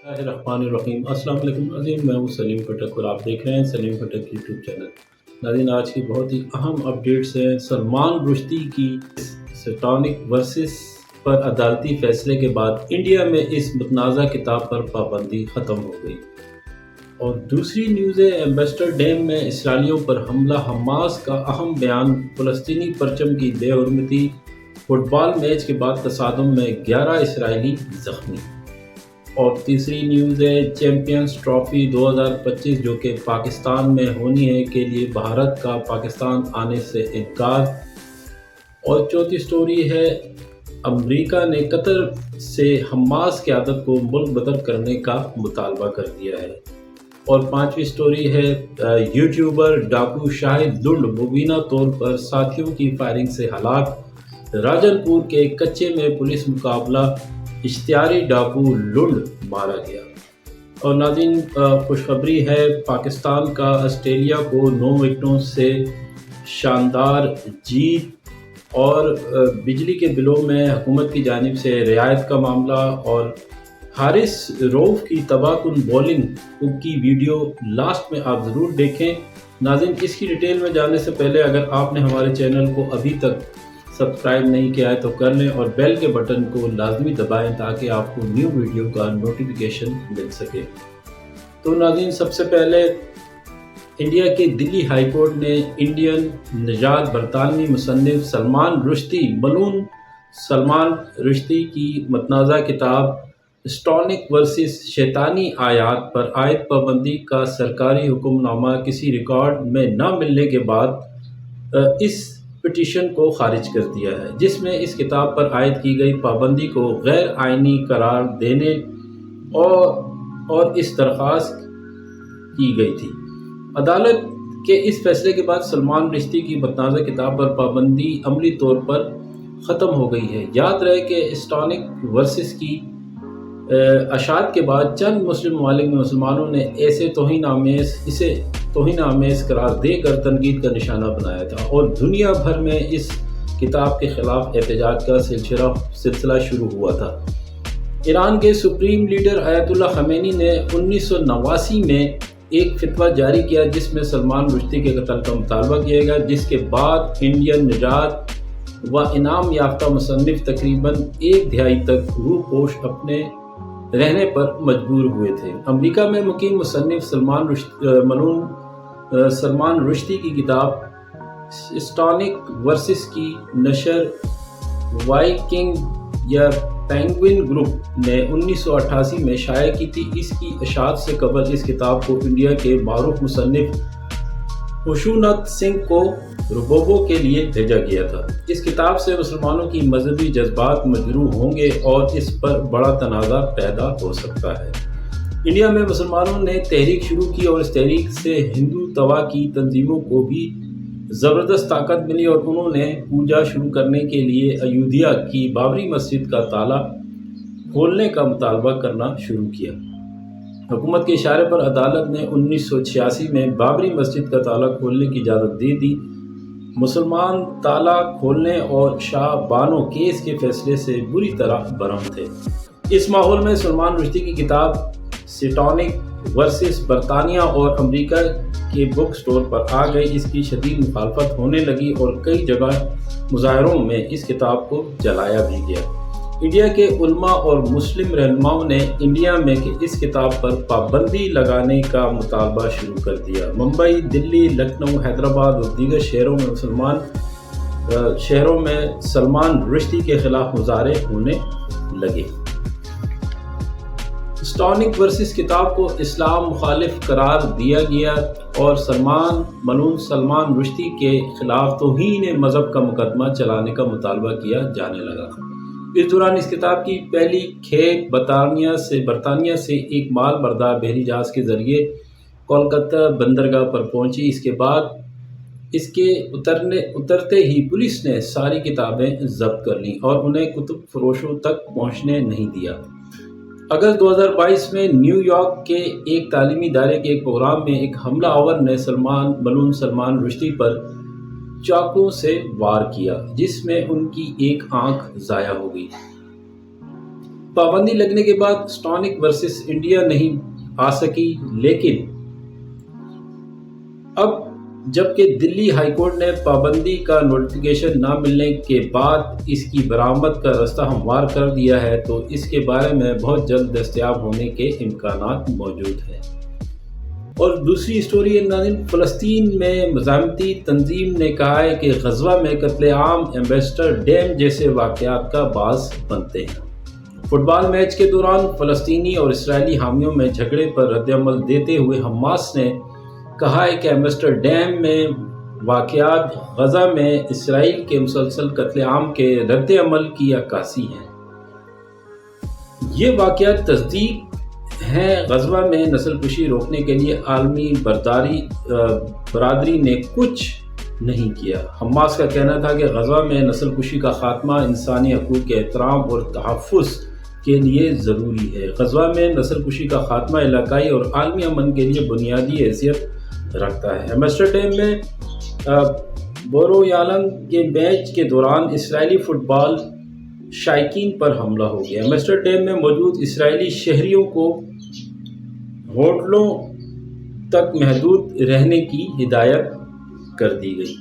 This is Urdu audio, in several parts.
الرحمن السلام علیکم ناظرین، میں ہوں سلیم پھٹک اور آپ دیکھ رہے ہیں سلیم پھٹک یوٹیوب چینل۔ ناظرین، آج کی بہت ہی اہم اپڈیٹس ہیں۔ سلمان رشدی کی سٹانک ورسس پر عدالتی فیصلے کے بعد انڈیا میں اس متنازع کتاب پر پابندی ختم ہو گئی۔ اور دوسری نیوز ہے، ایمبیسڈر ڈیم میں اسرائیلیوں پر حملہ، حماس کا اہم بیان، فلسطینی پرچم کی بے حرمتی، فٹ بال میچ کے بعد تصادم میں 11 اسرائیلی زخمی۔ اور تیسری نیوز ہے، چیمپئنز ٹرافی 2025 جو کہ پاکستان میں ہونی ہے کے لیے بھارت کا پاکستان آنے سے انکار۔ اور چوتھی سٹوری ہے، امریکہ نے قطر سے حماس قیادت کو ملک بدر کرنے کا مطالبہ کر دیا ہے۔ اور پانچویں سٹوری ہے، یوٹیوبر ڈاکو شاہد لنڈ مبینہ طور پر ساتھیوں کی فائرنگ سے ہلاک، راجن پور کے کچے میں پولیس مقابلہ، اشتہاری ڈاکو لنڈ مارا گیا۔ اور ناظرین، خوشخبری ہے، پاکستان کا آسٹریلیا کو 9 وکٹوں سے شاندار جیت۔ اور بجلی کے بلوں میں حکومت کی جانب سے رعایت کا معاملہ، اور حارث روف کی تباہ کن بولنگ کی ویڈیو لاسٹ میں آپ ضرور دیکھیں۔ ناظرین، اس کی ڈیٹیل میں جانے سے پہلے اگر آپ نے ہمارے چینل کو ابھی تک سبسکرائب نہیں کیا ہے تو کر لیں اور بیل کے بٹن کو لازمی دبائیں تاکہ آپ کو نیو ویڈیو کا نوٹیفیکیشن مل سکے۔ تو ناظرین، سب سے پہلے انڈیا کے دلی ہائی کورٹ نے انڈین نژاد برطانوی مصنف سلمان رشدی ملعون سلمان رشدی کی متنازع کتاب سٹانک ورسس شیطانی آیات پر عائد پابندی کا سرکاری حکم نامہ کسی ریکارڈ میں نہ ملنے کے بعد اس پٹیشن کو خارج کر دیا ہے، جس میں اس کتاب پر عائد کی گئی پابندی کو غیر آئینی قرار دینے اور اس درخواست کی گئی تھی۔ عدالت کے اس فیصلے کے بعد سلمان رشدی کی متنازع کتاب پر پابندی عملی طور پر ختم ہو گئی ہے۔ یاد رہے کہ سٹانک ورسس کی اشاعت کے بعد چند مسلم ممالک میں مسلمانوں نے اسے توہین آمیز قرار دے کر تنقید کا نشانہ بنایا تھا، اور دنیا بھر میں اس کتاب کے خلاف احتجاج کا سلسلہ شروع ہوا تھا۔ ایران کے سپریم لیڈر آیت اللہ خمینی نے 1989 میں ایک فتویٰ جاری کیا جس میں سلمان رشدی کے قتل کا مطالبہ کیا گیا، جس کے بعد انڈین نژاد و انعام یافتہ مصنف تقریباً 1 دہائی تک روح پوش اپنے رہنے پر مجبور ہوئے تھے۔ امریکہ میں مقیم مصنف سلمان رشدی کی کتاب سٹانک ورسس کی نشر وائکنگ یا پینگوئن گروپ نے 1988 میں شائع کی تھی۔ اس کی اشاعت سے قبل اس کتاب کو انڈیا کے معروف مصنف خشونت سنگھ کو ربوبو کے لیے بھیجا گیا تھا۔ اس کتاب سے مسلمانوں کی مذہبی جذبات مجروح ہوں گے اور اس پر بڑا تنازع پیدا ہو سکتا ہے۔ انڈیا میں مسلمانوں نے تحریک شروع کی اور اس تحریک سے ہندو توا کی تنظیموں کو بھی زبردست طاقت ملی، اور انہوں نے پوجا شروع کرنے کے لیے ایودھیا کی بابری مسجد کا تالا کھولنے کا مطالبہ کرنا شروع کیا۔ حکومت کے اشارے پر عدالت نے 1986 میں بابری مسجد کا تالا کھولنے کی اجازت دے دی۔ مسلمان تالا کھولنے اور شاہ بانو کیس کے فیصلے سے بری طرح برہم تھے۔ اس ماحول میں سلمان رشدی کی کتاب سٹانک ورسس برطانیہ اور امریکہ کے بک سٹور پر آ گئی۔ اس کی شدید مخالفت ہونے لگی اور کئی جگہ مظاہروں میں اس کتاب کو جلایا بھی گیا۔ انڈیا کے علماء اور مسلم رہنماؤں نے انڈیا میں اس کتاب پر پابندی لگانے کا مطالبہ شروع کر دیا۔ ممبئی، دلی، لکھنؤ، حیدرآباد اور دیگر شہروں میں سلمان رشدی کے خلاف مظاہرے ہونے لگے۔ سٹانک ورسس کتاب کو اسلام مخالف قرار دیا گیا اور ملعون سلمان رشدی کے خلاف توہین مذہب کا مقدمہ چلانے کا مطالبہ کیا جانے لگا۔ اس دوران اس کتاب کی پہلی کھیپ برطانیہ سے ایک مال بردار بحری جہاز کے ذریعے کولکتہ بندرگاہ پر پہنچی۔ اس کے بعد اس کے اترتے ہی پولیس نے ساری کتابیں ضبط کر لیں اور انہیں کتب فروشوں تک پہنچنے نہیں دیا۔ اگست 2022 میں نیو یارک کے ایک تعلیمی ادارے کے ایک پروگرام میں ایک حملہ آور نے ملعون سلمان رشدی پر چاقو سے وار کیا، جس میں ان کی ایک آنکھ ضائع ہو گئی۔ پابندی لگنے کے بعد سٹونک ورسز انڈیا نہیں آ سکی، لیکن اب جبکہ دلی ہائی کورٹ نے پابندی کا نوٹیفیکیشن نہ ملنے کے بعد اس کی برآمد کا راستہ ہموار کر دیا ہے، تو اس کے بارے میں بہت جلد دستیاب ہونے کے امکانات موجود ہیں۔ اور دوسری اسٹوری ناظرین، فلسطین میں مزاحمتی تنظیم نے کہا ہے کہ غزہ میں قتل عام ایمبیسڈر ڈیم جیسے واقعات کا باعث بنتے ہیں۔ فٹ بال میچ کے دوران فلسطینی اور اسرائیلی حامیوں میں جھگڑے پر رد عمل دیتے ہوئے حماس نے کہا ہے کہ ایمبیسڈر ڈیم میں واقعات غزہ میں اسرائیل کے مسلسل قتل عام کے رد عمل کی عکاسی ہیں۔ یہ واقعات تصدیق ہیں غزہ میں نسل کشی روکنے کے لیے عالمی برادری نے کچھ نہیں کیا۔ حماس کا کہنا تھا کہ غزہ میں نسل کشی کا خاتمہ انسانی حقوق کے احترام اور تحفظ کے لیے ضروری ہے۔ غزہ میں نسل کشی کا خاتمہ علاقائی اور عالمی امن کے لیے بنیادی حیثیت رکھتا ہے۔ ایمبیسڈر ڈیم میں بورویالنگ کے میچ کے دوران اسرائیلی فٹ بال شائقین پر حملہ ہو گیا۔ ایمبیسڈر ڈیم میں موجود اسرائیلی شہریوں کو ہوٹلوں تک محدود رہنے کی ہدایت کر دی گئی۔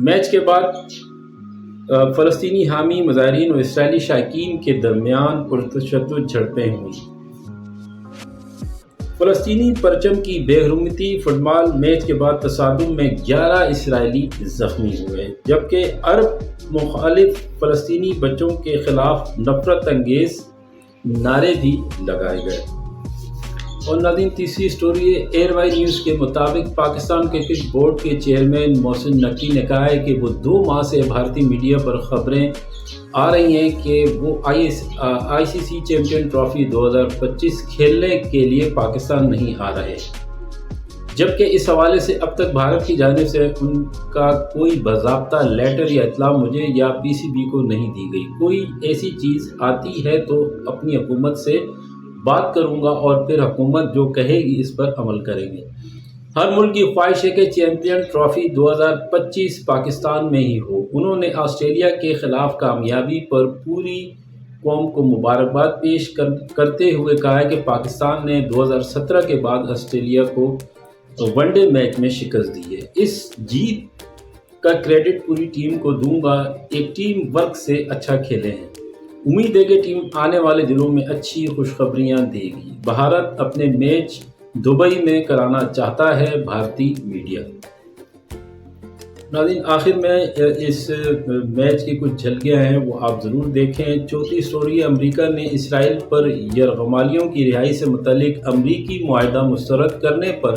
میچ کے بعد فلسطینی حامی مظاہرین اور اسرائیلی شائقین کے درمیان پرتشدد جھڑپیں ہوئیں۔ فلسطینی پرچم کی بے حرمتی فٹ بال میچ کے بعد تصادم میں 11 اسرائیلی زخمی ہوئے، جبکہ عرب مخالف فلسطینی بچوں کے خلاف نفرت انگیز نعرے بھی لگائے گئے۔ اور ناظرین، تیسری اسٹوری ہے ایئر وائی نیوز کے مطابق پاکستان کرکٹ بورڈ کے چیئرمین محسن نقوی نے کہا ہے کہ وہ 2 ماہ سے بھارتی میڈیا پر خبریں آ رہی ہیں کہ وہ آئی سی سی چیمپئن ٹرافی 2025 کھیلنے کے لیے پاکستان نہیں آ رہے، جبکہ اس حوالے سے اب تک بھارت کی جانب سے ان کا کوئی باضابطہ لیٹر یا اطلاع مجھے یا پی سی بی کو نہیں دی گئی۔ کوئی ایسی چیز آتی ہے تو اپنی حکومت سے بات کروں گا اور پھر حکومت جو کہے گی اس پر عمل کریں گے۔ ہر ملک کی خواہش ہے کہ چیمپئن ٹرافی 2025 پاکستان میں ہی ہو۔ انہوں نے آسٹریلیا کے خلاف کامیابی پر پوری قوم کو مبارکباد پیش کرتے ہوئے کہا ہے کہ پاکستان نے 2017 کے بعد آسٹریلیا کو ون ڈے میچ میں شکست دی ہے۔ اس جیت کا کریڈٹ پوری ٹیم کو دوں گا، ایک ٹیم ورک سے اچھا کھیلے ہیں۔ امید ہے کہ ٹیم آنے والے دنوں میں اچھی خوشخبریاں دے گی۔ بھارت اپنے میچ دبئی میں کرانا چاہتا ہے، بھارتی میڈیا۔ ناظرین، آخر میں اس میچ کی کچھ جھلکیاں ہیں وہ آپ ضرور دیکھیں۔ چوتھی اسٹوری، امریکہ نے اسرائیل پر یرغمالیوں کی رہائی سے متعلق امریکی معاہدہ مسترد کرنے پر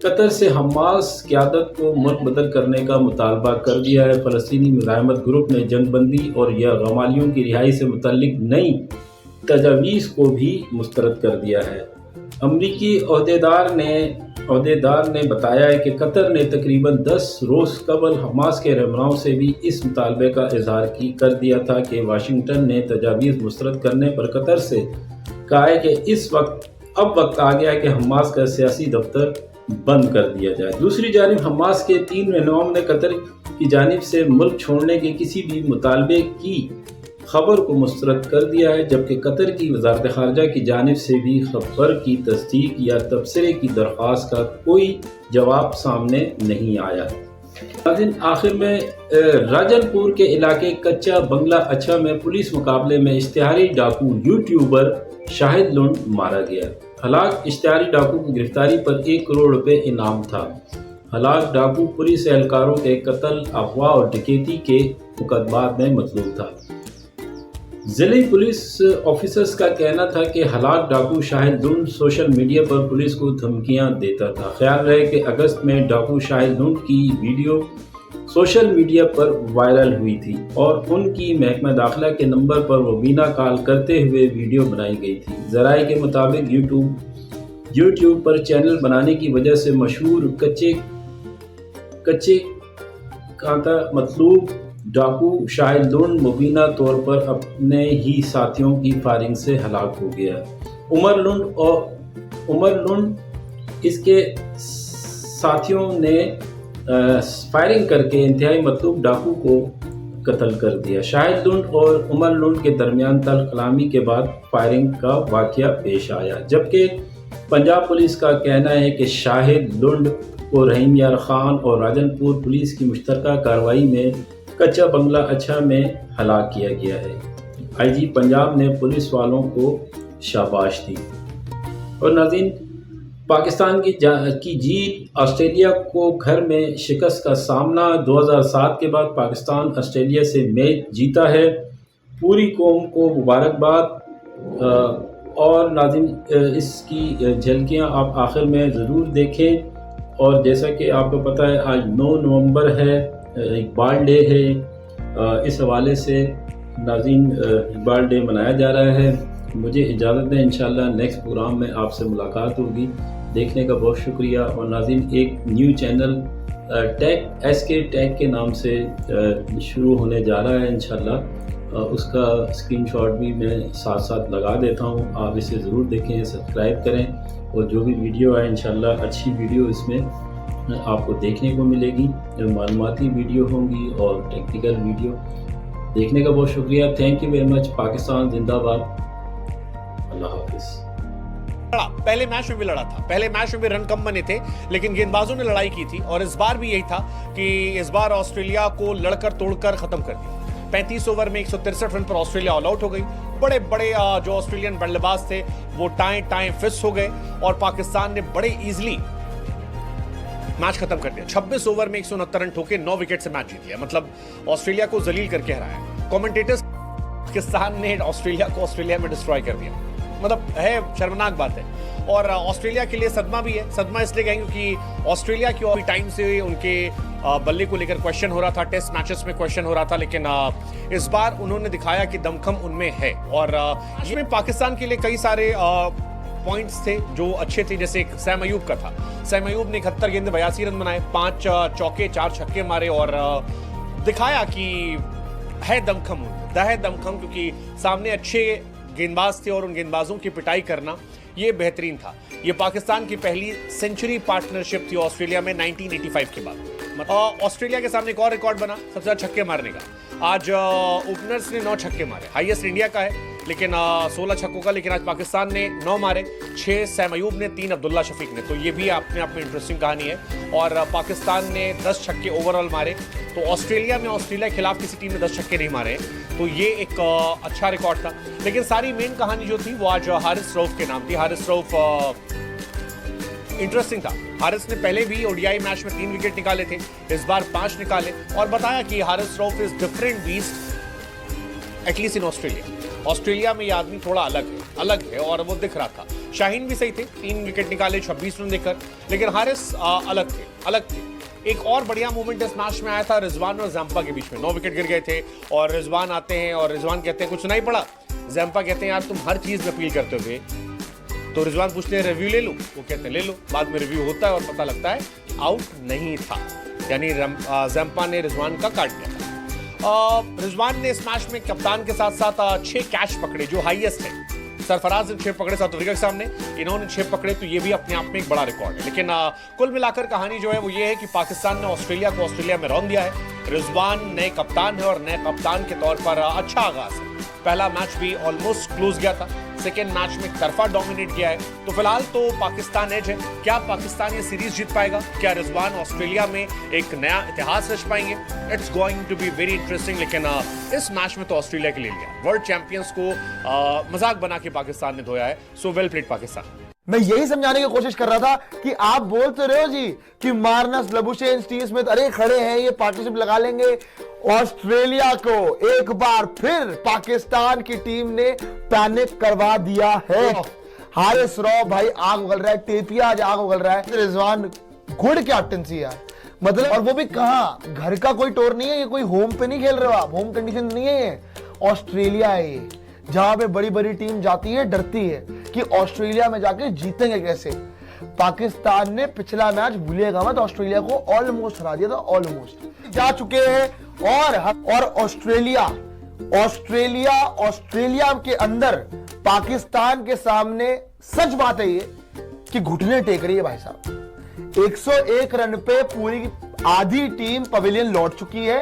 قطر سے حماس قیادت کو ملک بدر کرنے کا مطالبہ کر دیا ہے۔ فلسطینی مزاحمت گروپ نے جنگ بندی اور یرغمالیوں کی رہائی سے متعلق نئی تجاویز کو بھی مسترد کر دیا ہے۔ امریکی عہدیدار نے بتایا ہے کہ قطر نے تقریباً 10 روز قبل حماس کے رہنماؤں سے بھی اس مطالبے کا اظہار کر دیا تھا کہ واشنگٹن نے تجاویز مسترد کرنے پر قطر سے کہا ہے کہ اب وقت آ گیا ہے کہ حماس کا سیاسی دفتر بند کر دیا جائے۔ دوسری جانب حماس کے 3 رہنماؤں نے قطر کی جانب سے ملک چھوڑنے کے کسی بھی مطالبے کی خبر کو مسترد کر دیا ہے، جبکہ قطر کی وزارت خارجہ کی جانب سے بھی خبر کی تصدیق یا تبصرے کی درخواست کا کوئی جواب سامنے نہیں آیا۔ آخر میں راجن پور کے علاقے کچا بنگلہ اچھا میں پولیس مقابلے میں اشتہاری ڈاکو یوٹیوبر شاہد لنڈ مارا گیا۔ ہلاک اشتہاری ڈاکو کی گرفتاری پر 1 کروڑ روپے انعام تھا۔ ہلاک ڈاکو پولیس اہلکاروں کے قتل، اغوا اور ڈکیتی کے مقدمات میں مطلوب تھا۔ ضلعی پولیس آفیسرز کا کہنا تھا کہ ہلاک ڈاکو شاہد لنڈ سوشل میڈیا پر پولیس کو دھمکیاں دیتا تھا۔ خیال رہے کہ اگست میں ڈاکو شاہد لنڈ کی ویڈیو سوشل میڈیا پر وائرل ہوئی تھی اور ان کی محکمہ داخلہ کے نمبر پر مبینہ کال کرتے ہوئے ویڈیو بنائی گئی تھی۔ ذرائع کے مطابق یوٹیوب پر چینل بنانے کی وجہ سے مشہور کچے کانتا مطلوب ڈاکو شاہد لنڈ مبینہ طور پر اپنے ہی ساتھیوں کی فائرنگ سے ہلاک ہو گیا۔ عمر لنڈ اس کے ساتھیوں نے فائرنگ کر کے انتہائی مطلوب ڈاکو کو قتل کر دیا۔ شاہد لنڈ اور عمر لنڈ کے درمیان تلخ کلامی کے بعد فائرنگ کا واقعہ پیش آیا، جبکہ پنجاب پولیس کا کہنا ہے کہ شاہد لنڈ کو رحیم یار خان اور راجن پور پولیس کی مشترکہ کارروائی میں کچا بنگلہ اچھا میں ہلاک کیا گیا ہے۔ آئی جی پنجاب نے پولیس والوں کو شاباش دی۔ اور ناظرین، پاکستان کی جیت، آسٹریلیا کو گھر میں شکست کا سامنا۔ 2007 کے بعد پاکستان آسٹریلیا سے میچ جیتا ہے، پوری قوم کو مبارکباد۔ اور ناظرین، اس کی جھلکیاں آپ آخر میں ضرور دیکھیں۔ اور جیسا کہ آپ کو پتہ ہے آج 9 نومبر ہے، اقبال ڈے ہے، اس حوالے سے ناظرین اقبال ڈے منایا جا رہا ہے۔ مجھے اجازت دیں، انشاءاللہ نیکسٹ پروگرام میں آپ سے ملاقات ہوگی۔ دیکھنے کا بہت شکریہ۔ اور ناظرین، ایک نیو چینل ٹیک SK ٹیک کے نام سے شروع ہونے جا رہا ہے انشاءاللہ، اس کا اسکرین شاٹ بھی میں ساتھ ساتھ لگا دیتا ہوں، آپ اسے ضرور دیکھیں، سبسکرائب کریں، اور جو بھی ویڈیو ہے انشاءاللہ اچھی ویڈیو اس میں آپ کو دیکھنے کو ملے گی، معلوماتی ویڈیو ہوں گی اور ٹیکنیکل ویڈیو۔ دیکھنے کا بہت شکریہ، thank you very much. Pakistan زندہ باد، اللہ حافظ۔ پہلے میچ میں بھی لڑا تھا، پہلے میچ میں بھی رن کم بنے تھے، لیکن گیند بازوں نے لڑائی کی تھی، اور اس بار بھی یہی تھا کہ اس بار آسٹریلیا کو لڑ کر توڑ کر ختم کر دیا۔ 35 اوور میں 163 رن پر آسٹریلیا آل آؤٹ ہو گئی۔ بڑے بڑے جو آسٹریلین بلے باز تھے وہ ٹائیں فس ہو گئے، اور پاکستان نے بڑے ایزلی میچ ختم کر دیا۔ 26 اوور میں 169 رن ٹھوکے، 9 وکٹ سے میچ جیت لیا، مطلب آسٹریلیا کو ذلیل کر کے ہرایا۔ کومنٹیٹرز، پاکستان نے آسٹریلیا کو آسٹریلیا میں ڈسٹرائے کر دیا، مطلب ہے شرمناک بات ہے۔ اور آسٹریلیا کے لیے صدمہ بھی ہے، صدمہ اس لیے کہیں کیونکہ آسٹریلیا کی اور ٹائم سے ان کے بلے کو لے کر کویشچن ہو رہا تھا، ٹیسٹ میچز میں کویشچن ہو رہا تھا، لیکن اس بار انہوں نے دکھایا کہ دمخم ان میں ہے۔ اور اس میں پاکستان کے لیے کئی سارے پوائنٹس تھے جو اچھے تھے، جیسے ایک سیم ایوب کا تھا۔ سیم ایوب نے 71 گیند 82 رن بنائے، 5 چوکے 4 چھکے مارے، اور دکھایا کہ ہے دمخم، کیونکہ سامنے اچھے گیند باز تھے، اور ان گیند بازوں کی پٹائی کرنا یہ بہترین تھا۔ یہ پاکستان کی پہلی سینچری پارٹنرشپ تھی آسٹریلیا میں 1985 کے بعد۔ آسٹریلیا کے سامنے ایک اور ریکارڈ بنا سب سے زیادہ چھکے مارنے کا۔ آج اوپنرز نے 9 چھکے مارے، ہائیسٹ انڈیا کا ہے، لیکن 16 چھکوں کا، لیکن آج پاکستان نے 9 مارے، 6 سیم ایوب نے، 3 عبداللہ شفیق نے، تو یہ بھی اپنے آپ میں انٹرسٹنگ کہانی ہے۔ اور پاکستان نے 10 چھکے اوور آل مارے، تو آسٹریلیا کے خلاف کسی ٹیم نے 10 چھکے نہیں مارے، تو یہ ایک اچھا ریکارڈ تھا۔ لیکن ساری مین کہانی جو تھی وہ آج حارث رؤف کے نام تھی۔ حارث رؤف انٹرسٹنگ تھا۔ حارث نے پہلے بھی ODI میچ میں 3 وکٹ نکالے تھے، اس بار 5 نکالے، اور بتایا کہ Haris Rauf is different best at least in Australia میں یہ آدمی تھوڑا الگ ہے، اور وہ دکھ رہا تھا۔ شاہین بھی صحیح تھے، 3 وکٹ نکالے 26 رن دے کر، لیکن حارث الگ تھے۔ ایک اور بڑھیا مومنٹ اس میچ میں آیا تھا رضوان اور زیمپا کے بیچ میں، 9 وکٹ گر گئے تھے، اور رضوان آتے ہیں اور رضوان کہتے ہیں کچھ نہیں پڑا، زیمپا کہتے ہیں یار تم ہر چیز میں اپیل کرتے ہوئے، تو رضوان پوچھتے ہیں ریویو لے لوں، وہ کہتے ہیں لے لو، بعد میں ریویو ہوتا ہے اور پتہ لگتا ہے آؤٹ نہیں تھا، یعنی زیمپا نے رضوان کا کاٹ دیا تھا۔ رضوان نے اس میچ میں کپتان کے ساتھ ساتھ 6 کیچ پکڑے جو ہائیسٹ ہیں۔ سرفراز نے 6 پکڑے ساؤتھ افریقہ کے سامنے، انہوں نے 6 پکڑے، تو یہ بھی اپنے آپ میں ایک بڑا ریکارڈ ہے۔ لیکن کل ملا کر کہانی جو ہے وہ یہ ہے کہ پاکستان نے آسٹریلیا کو آسٹریلیا میں رون دیا ہے۔ رضوان نئے کپتان ہے، اور نئے کپتان کے طور پر اچھا آغاز ہے۔ پہلا میچ بھی آلموسٹ کلوز گیا تھا، سیکنڈ میچ میں طرفہ ڈومینیٹ کیا ہے، تو فی الحال تو پاکستان ایج ہے۔ کیا پاکستان یہ سیریز جیت پائے گا؟ کیا رضوان آسٹریلیا میں ایک نیا اتہاس رچ پائیں گے؟ It's going to be very interesting. لیکن اس میچ میں تو آسٹریلیا کے لے لیا، ورلڈ چیمپئنس کو مذاق بنا کے پاکستان نے دھویا ہے، سو ویل پلیڈ پاکستان۔ میں یہی سمجھانے کی کوشش کر رہا تھا کہ آپ بول تو رہے ہو جی کہ مارنس لبوشین سٹیو سمتھ ارے کھڑے ہیں، یہ پارٹنرشپ لگا لیں گے۔ آسٹریلیا کو ایک بار پھر پاکستان کی ٹیم نے پینک کروا دیا ہے۔ حارث رؤف بھائی آگ اگل رہا ہے، ٹیپیا آج آگ اگل رہا ہے، رضوان گڈ کیپٹنسی ہے، مطلب، اور وہ بھی کہاں، گھر کا کوئی ٹور نہیں ہے، یہ کوئی ہوم پہ نہیں کھیل رہے ہو آپ، ہوم کنڈیشن نہیں ہے، آسٹریلیا ہے یہ، جہاں پہ بڑی بڑی ٹیم جاتی ہے ڈرتی ہے کہ آسٹریلیا میں جا کے جیتیں گے کیسے۔ پاکستان نے پچھلا میچ بھولے گا مت، آسٹریلیا کو آلموسٹ ہرا دیا تھا، آلموسٹ جا چکے ہیں۔ اور آسٹریلیا کے اندر پاکستان کے سامنے سچ بات ہے یہ کہ گھٹنے ٹیک رہی ہے بھائی صاحب۔ 101 رن پہ پوری آدھی ٹیم پویلین لوٹ چکی ہے،